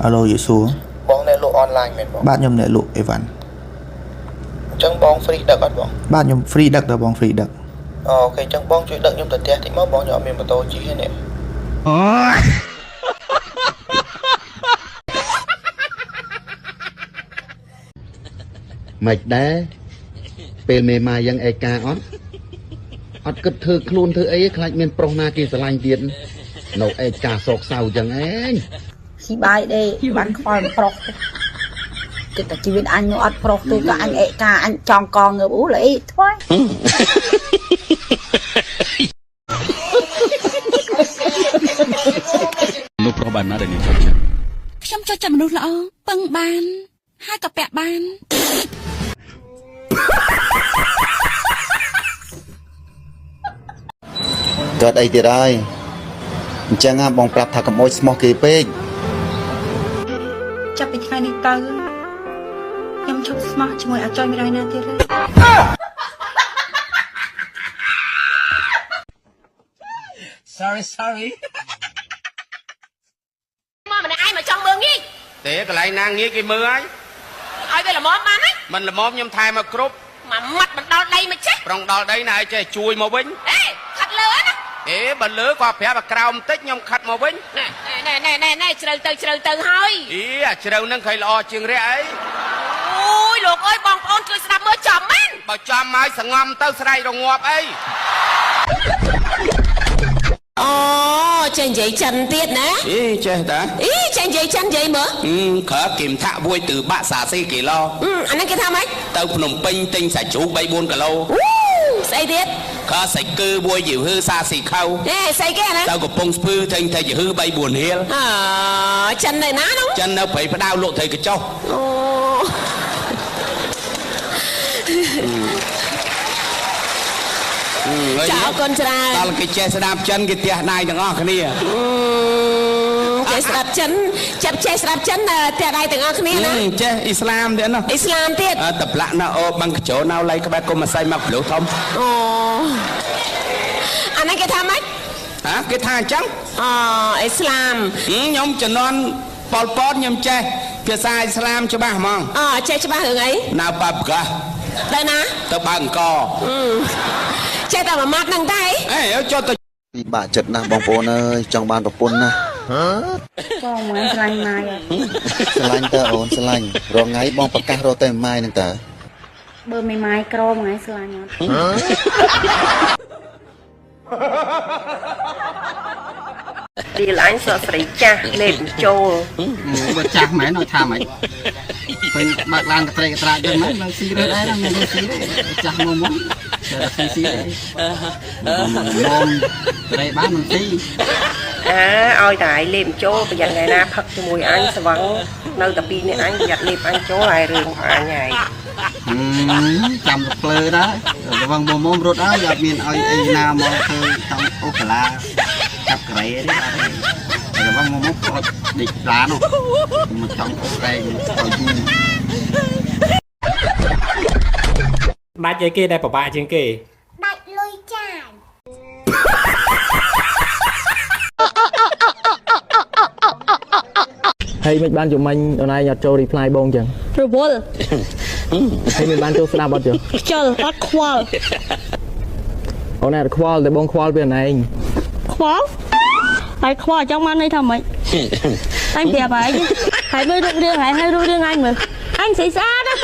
Alo dễ xuống. Bóng này lộ online mệt bóng. Bạn nhầm này lộ Evan. Chẳng bóng free đặc hết bóng. Bạn nhầm free đặc là bóng free đặc. Ok chẳng bóng chuyện đặc nhưng thật thì mất bóng nhỏ mình mà tôi chỉ nè. Mạch đáពេលមេម៉ាយ៉ាងឯកាអត់គិតធ្វើខ្លួនធ្វើអីខ្លាចមានប្រុសណាគេស្រឡាញ់ទៀតនៅឯកាសោកសៅចឹងឯង khi bài đây bạn khỏi prok cái ta chỉ biết anh nó ăn prok tôi cả anh ệ ca anh tròn con người bố lấy thôi មនុស្សប្រុសបានណាដែលនាងចូលចិត្ត ខ្ញុំចូលចិត្តមនុស្សល្អពឹងបានហើយក៏ពាក់បាន កើតអីទៀតហើយអញ្ចឹងបងប្រាប់ថាកុំអោយស្មោះគេពេក ចាប់ពីថ្ងៃនេះទៅខ្ញុំឈប់ស្មោះជាមួយអាចុយមិនដែរណាទៀតទេ Sorry មកម្នាក់ឯងមកចង់មើងងាយ ទេកន្លែងណាងាយគេមើលហើយ ឲ្យវាល្មមបានហើយ មិនល្មមខ្ញុំថែមកគ្រប់ មួយម៉ាត់មិនដល់ដីមកចេះ ប្រងដល់ដីណាឲ្យចេះជួយមកវិញ អេខាត់លើណា អេបើលើក៏ប្រាប់ឲ្យក្រោមបន្តិចខ្ញុំខាត់មកវិញ ណែជ្រៅទៅហើយ អីអាជ្រៅហ្នឹងឃើញល្អជាងរះអី អូយលោកអើយបងប្អូនជួយស្ដាប់មើលចំមែន បើចំហើយសងំទៅស្រែករងាប់អី អូចេះនិយាយចិនទៀតណា អីចេះតា អីចេះនិយាយចិននិយាយមើល ក្រើគឹមថាក់មួយtừបាក់សាសេគីឡូ អានេះគេថាម៉េច ទៅភ្នំពេញទិញសាច់ជ្រូក 3-4 គីឡូ ស្អីទៀត ក៏សាច់គឺមួយយឺហឺសាស៊ីខៅ ហេស្អីគេណា ទៅកំពង់ស្ពឺទិញតែយឺហឺ 3-4 រៀល អើចិននៅណានោះ ចិននៅព្រៃផ្ដៅលក់ត្រីកញ្ចុះ អូ ចៅអរគុណច្រើន ដល់គេចេះស្ដាប់ចិនគេទះដៃទាំងអស់គ្នា ចេះស្ដាប់ចិនចាប់ចេះស្ដាប់ចិនតែដៃទាំងអស់គ្នាណា ចេះអ៊ីស្លាមទៀតណា អ៊ីស្លាមទៀត តប្លាក់ណាអូបាំងកញ្ចោណៅឡៃក្បែរគុំម្សៃមកភ្លុះធំ អូអានេះគេថាម៉េច គេថាអញ្ចឹង អូអ៊ីស្លាម ខ្ញុំជំនាន់ប៉ុលពតខ្ញុំចេះភាសាអ៊ីស្លាមច្បាស់ហ្មង អូចេះច្បាស់រឿងអី នៅបាប់កាស ទៅណា ទៅបើកអង្គ ចេះតែមួយម៉ាត់ហ្នឹងតែ អេចុះទៅ ពិបាកចិត្តណាស់បងប្អូនអើយចង់បានប្រពន្ធណា con mà anh lành mai ស្រឡាញ់តើអូនស្រឡាញ់រងថ្ងៃបងប្រកាសរកតែម៉ាយហ្នឹងតើ bơ mày mai cro mà ngày lành ngọt đi là anh sợ sấy cha lên trô បើចាស់មែនឲ្យថាម៉េចពេលបើកឡានកត្រេកត្រាចឹងហ្នឹងនៅស៊ីរើដែរណាមានស៊ីទេចាស់មុំតែស៊ីទេមុំត្រេបានមិនស៊ី ôi tại lên trô bây giờ ngày na phật cho mùi anh sẽ vẫn nơi tập pin này anh giặt liệp anh trô lại rừng anh nhảy ចាំទៅភ្លើដែររងមុំរត់ហើយអត់មានឲ្យអីណាមកធ្វើតាមអូកាឡាចាប់ក្រែទេអត់ទេរងមុំអត់ដេកឡាននោះមកចង់អូក្រែឲ្យយូរ ដាច់អីគេដែលពិបាកជាងគេ đại lôi chài ហើយមិនបានជំនាញអូនឯងអត់ចូល reply បងចឹង ប្រវល់ ហើយមិនបានចូលស្ដាប់អត់ចឹង ខ្ជិលអត់ខ្វល់ អូនឯងខ្វល់តែបងខ្វល់ពីអូនឯង ខ្វល់ហើយខ្វល់អញ្ចឹងបានន័យថាម៉េចតែប្រាប់ហើយហើយមើលរឿងហើយរូបរឿងអញមើលអញស្អាតស្អាតណា